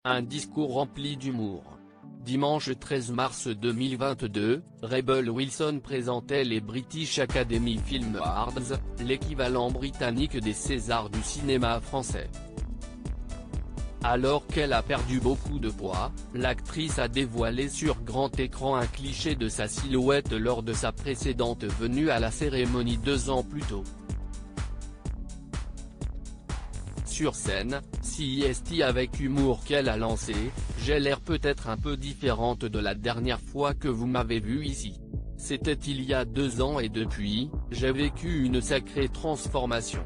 Un discours rempli d'humour. Dimanche 13 mars 2022, Rebel Wilson présentait les British Academy Film Awards, l'équivalent britannique des Césars du cinéma français. Alors qu'elle a perdu beaucoup de poids, l'actrice a dévoilé sur grand écran un cliché de sa silhouette lors de sa précédente venue à la cérémonie 2 ans plus tôt. Sur scène, CEST avec humour qu'elle a lancé, « J'ai l'air peut-être un peu différente de la dernière fois que vous m'avez vue ici. C'était il y a 2 ans et depuis, j'ai vécu une sacrée transformation. »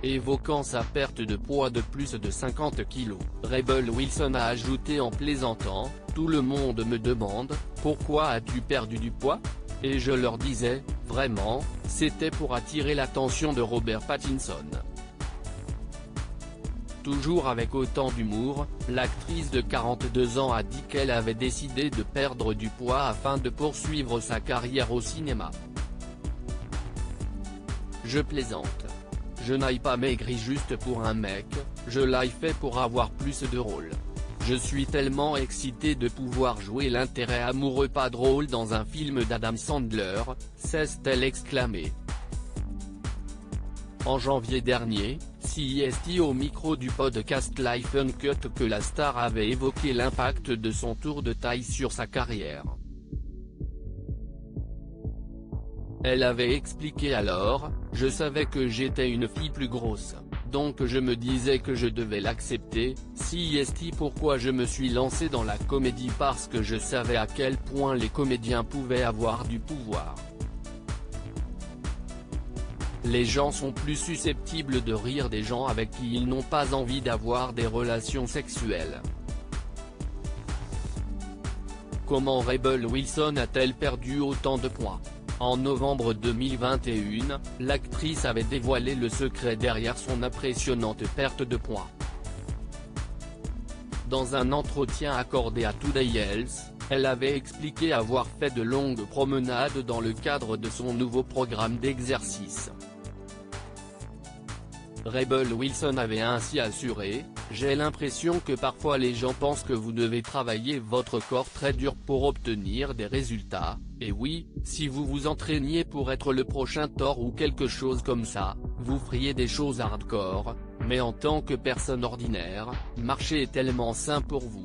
Évoquant sa perte de poids de plus de 50 kg, Rebel Wilson a ajouté en plaisantant, « Tout le monde me demande, pourquoi as-tu perdu du poids ? Et je leur disais, vraiment, c'était pour attirer l'attention de Robert Pattinson. » Toujours avec autant d'humour, l'actrice de 42 ans a dit qu'elle avait décidé de perdre du poids afin de poursuivre sa carrière au cinéma. « Je plaisante. Je n'ai pas maigri juste pour un mec, je l'ai fait pour avoir plus de rôles. Je suis tellement excitée de pouvoir jouer l'intérêt amoureux pas drôle dans un film d'Adam Sandler, s'est-elle exclamée. En janvier dernier, CEST au micro du podcast Life Uncut que la star avait évoqué l'impact de son tour de taille sur sa carrière. Elle avait expliqué alors, « Je savais que j'étais une fille plus grosse, donc je me disais que je devais l'accepter, CEST pourquoi je me suis lancée dans la comédie parce que je savais à quel point les comédiens pouvaient avoir du pouvoir. Les gens sont plus susceptibles de rire des gens avec qui ils n'ont pas envie d'avoir des relations sexuelles. » Comment Rebel Wilson a-t-elle perdu autant de poids ? En novembre 2021, l'actrice avait dévoilé le secret derrière son impressionnante perte de poids. Dans un entretien accordé à Today Health, elle avait expliqué avoir fait de longues promenades dans le cadre de son nouveau programme d'exercice. Rebel Wilson avait ainsi assuré, « J'ai l'impression que parfois les gens pensent que vous devez travailler votre corps très dur pour obtenir des résultats, et oui, si vous vous entraîniez pour être le prochain Thor ou quelque chose comme ça, vous feriez des choses hardcore, mais en tant que personne ordinaire, marcher est tellement sain pour vous. »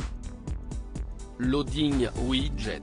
Loading Widget.